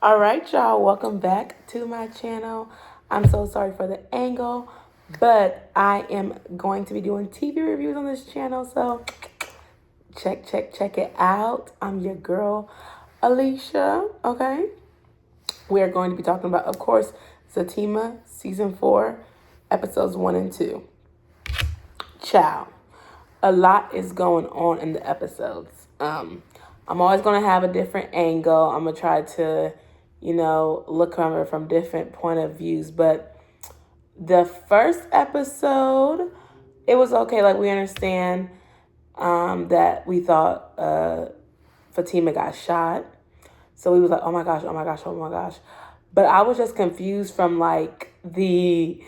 All right, y'all, welcome back to my channel. I'm so sorry for the angle, but I am going to be doing TV reviews on this channel, so check it out. I'm your girl, Alicia, okay? We are going to be talking about, of course, Zatima, Season 4, Episodes 1 and 2. Ciao. A lot is going on in the episodes. I'm always going to have a different angle. I'm going to try to, look from it from different point of views. But the first episode, it was okay. Like, we understand that we thought Fatima got shot. So we was like, oh my gosh, oh my gosh, oh my gosh. But I was just confused from like the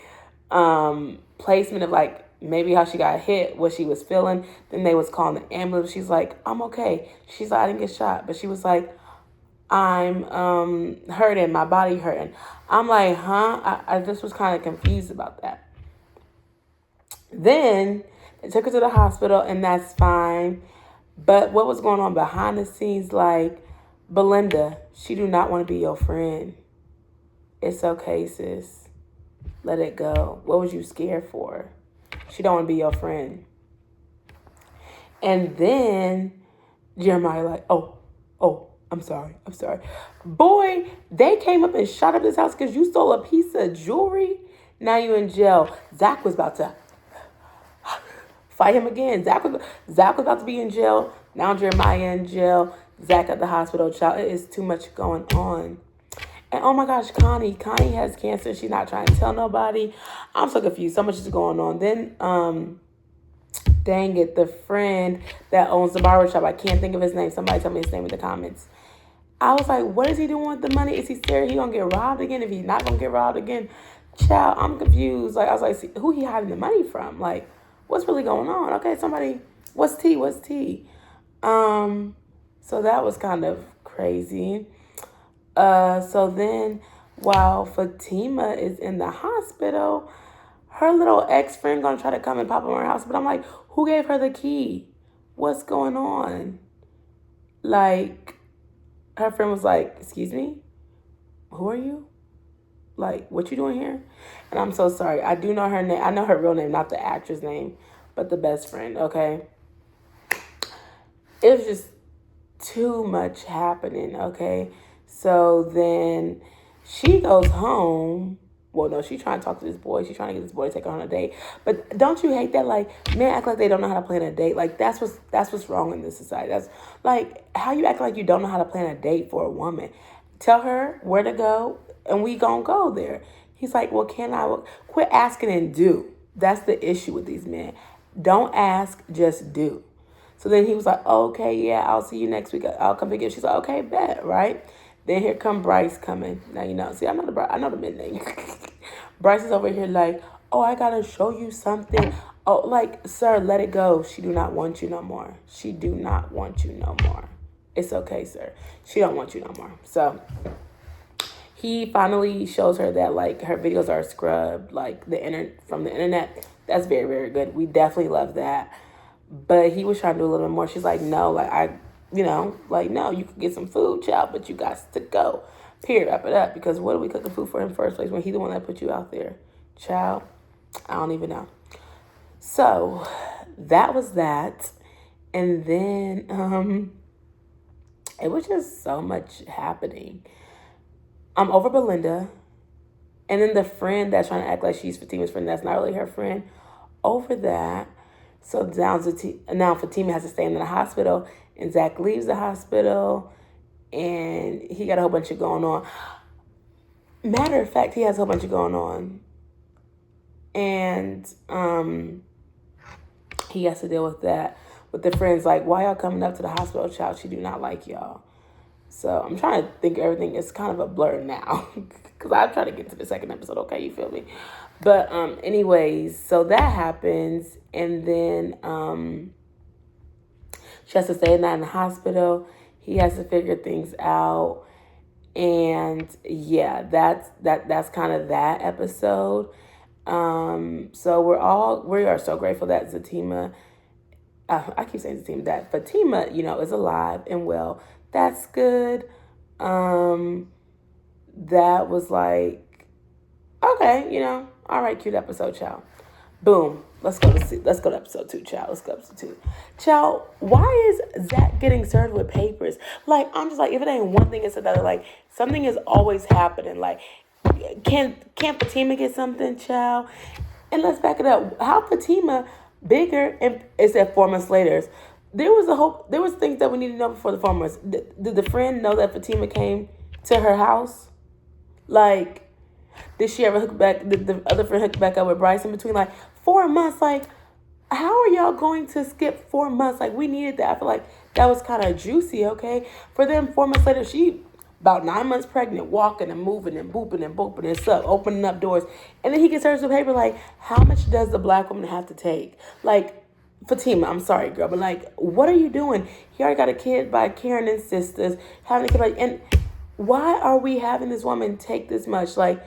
placement of like maybe how she got hit, what she was feeling. Then they was calling the ambulance. She's like, I'm okay. She's like, I didn't get shot. But she was like, I'm hurting, my body hurting. I'm like, huh? I just was kind of confused about that. Then they took her to the hospital, and that's fine. But what was going on behind the scenes, like, Belinda, she do not want to be your friend. It's okay, sis. Let it go. What was you scared for? She don't want to be your friend. And then Jeremiah like, I'm sorry. Boy, they came up and shot up this house because you stole a piece of jewelry. Now you in jail. Zach was about to fight him again. Zach was about to be in jail. Now Jeremiah in jail. Zach at the hospital. Child, it is too much going on. And oh my gosh, Connie has cancer. She's not trying to tell nobody. I'm so confused. So much is going on. Then, dang it, the friend that owns the barber shop, I can't think of his name. Somebody tell me his name in the comments. I was like, what is he doing with the money? Is he scared he gonna get robbed again? If he's not gonna get robbed again, child, I'm confused. Like, I was like, see, who he hiding the money from? Like, what's really going on? Okay, somebody, what's tea? So that was kind of crazy. So then while Fatima is in the hospital, her little ex-friend gonna try to come and pop in her house. But I'm like, who gave her the key? What's going on? Like, her friend was like, excuse me? Who are you? Like, what you doing here? And I'm so sorry. I do know her name. I know her real name, not the actress name, but the best friend, okay? It was just too much happening, okay? So then she goes home. Well, no, she's trying to talk to this boy. She's trying to get this boy to take her on a date. But don't you hate that? Like, men act like they don't know how to plan a date. Like, that's what's wrong in this society. That's like how you act like you don't know how to plan a date for a woman. Tell her where to go, and we gonna go there. He's like, well, can I quit asking and do? That's the issue with these men. Don't ask, just do. So then he was like, okay, yeah, I'll see you next week. I'll come pick you up. She's like, okay, bet, right? Then here come Bryce coming. Now, see, I know the mid name. Bryce is over here like, oh, I got to show you something. Oh, like, sir, let it go. She do not want you no more. She do not want you no more. It's okay, sir. She don't want you no more. So he finally shows her that, like, her videos are scrubbed, like, from the internet. That's very, very good. We definitely love that. But he was trying to do a little bit more. She's like, no, like, no, you can get some food, child, but you got to go. Period. Wrap it up. Because what are we cooking food for in the first place when he's the one that put you out there? Child, I don't even know. So that was that. And then it was just so much happening. I'm over Belinda. And then the friend that's trying to act like she's Fatima's friend, that's not really her friend, over that. So now Fatima has to stay in the hospital, and Zach leaves the hospital, and he got a whole bunch of going on. Matter of fact, he has a whole bunch of going on. And he has to deal with that. With the friends, like, why y'all coming up to the hospital, child? She do not like y'all. So I'm trying to think everything is kind of a blur now. Because I'm trying to get to the second episode, okay? You feel me? But anyways, so that happens. And then she has to stay a night in the hospital. He has to figure things out. And yeah, that's kind of that episode. So we are so grateful that Zatima, I keep saying Zatima, that Fatima, is alive and well. That's good. that was like, okay, all right, cute episode, child. Boom. Let's go to episode 2, child. Let's go to episode 2. Child, why is Zach getting served with papers? Like, I'm just like, if it ain't one thing, it's another. Like, something is always happening. Like, can Fatima get something, child? And let's back it up. How Fatima bigger and it said 4 months later. There was things that we need to know before the 4 months. Did the friend know that Fatima came to her house? Like, did she ever hook back? Did the other friend hook back up with Bryce in between? Like, 4 months. Like, how are y'all going to skip 4 months? Like, we needed that. I feel like that was kind of juicy, okay? For them, 4 months later, she about 9 months pregnant, walking and moving and booping and booping and stuff, opening up doors. And then he gets her some paper. Like, how much does the black woman have to take? Like, Fatima, I'm sorry, girl, but like, what are you doing? He already got a kid by Karen and sisters, having a kid by, and why are we having this woman take this much? Like,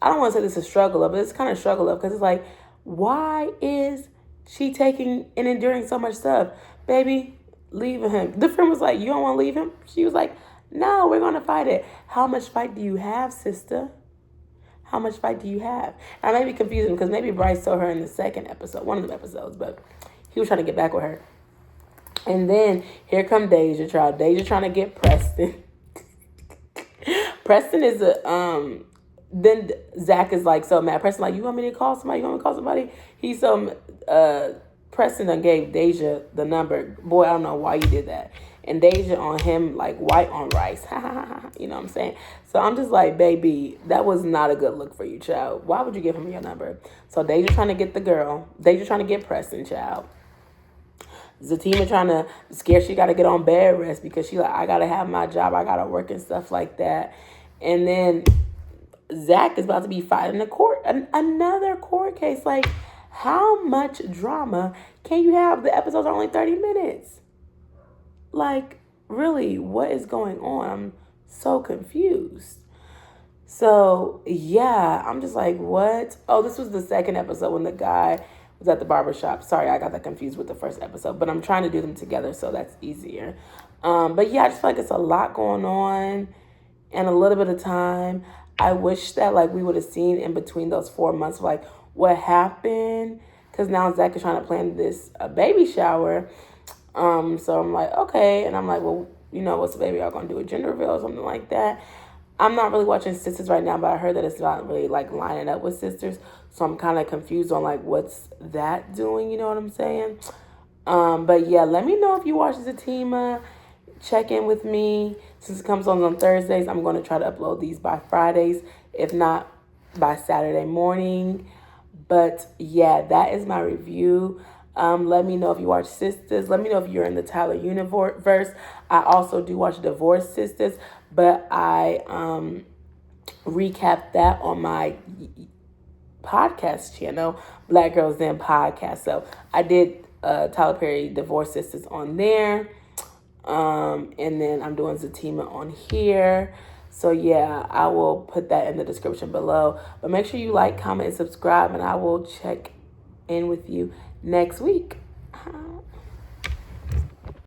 I don't want to say this is a struggle of, but it's kind of struggle of because it's like, why is she taking and enduring so much stuff? Baby, leave him. The friend was like, you don't want to leave him? She was like, no, we're going to fight it. How much fight do you have, sister? How much fight do you have? And I may be confusing because maybe Bryce saw her in the second episode, one of the episodes, but he was trying to get back with her. And then here come Deja, child. Deja trying to get Preston. Preston is then Zach is like so mad. Preston like, you want me to call somebody? You want me to call somebody? He's so Preston done gave Deja the number. Boy, I don't know why you did that. And Deja on him like white on rice. You know what I'm saying? So I'm just like, baby, that was not a good look for you, child. Why would you give him your number? So Deja trying to get the girl. Deja trying to get Preston, child. Zatima trying to scare she got to get on bed rest because she like, I got to have my job. I got to work and stuff like that. And then Zach is about to be fighting another court case. Like, how much drama can you have? The episodes are only 30 minutes. Like, really, what is going on? I'm so confused. So, yeah, I'm just like, what? Oh, this was the second episode when the guy was at the barbershop. Sorry, I got that confused with the first episode, but I'm trying to do them together so that's easier. But yeah, I just feel like it's a lot going on and a little bit of time. I wish that like we would have seen in between those 4 months like what happened, because now Zach is trying to plan this baby shower. So I'm like, okay, and I'm like, well, what's the baby? Y'all gonna do a gender reveal or something like that? I'm not really watching Sisters right now, but I heard that it's not really like lining up with Sisters, so I'm kind of confused on like what's that doing. You know what I'm saying? But yeah, let me know if you watch Zatima. Check in with me. Since it comes on Thursdays, I'm going to try to upload these by Fridays, if not by Saturday morning. But yeah, that is my review. Let me know if you watch Sisters. Let me know if you're in the Tyler universe. I also do watch Divorced Sisters, but I recap that on my podcast channel, Black Girls Den Podcast. So I did Tyler Perry Divorced Sisters on there. And then I'm doing Zatima on here. So yeah, I will put that in the description below. But make sure you like, comment, and subscribe, and I will check in with you next week.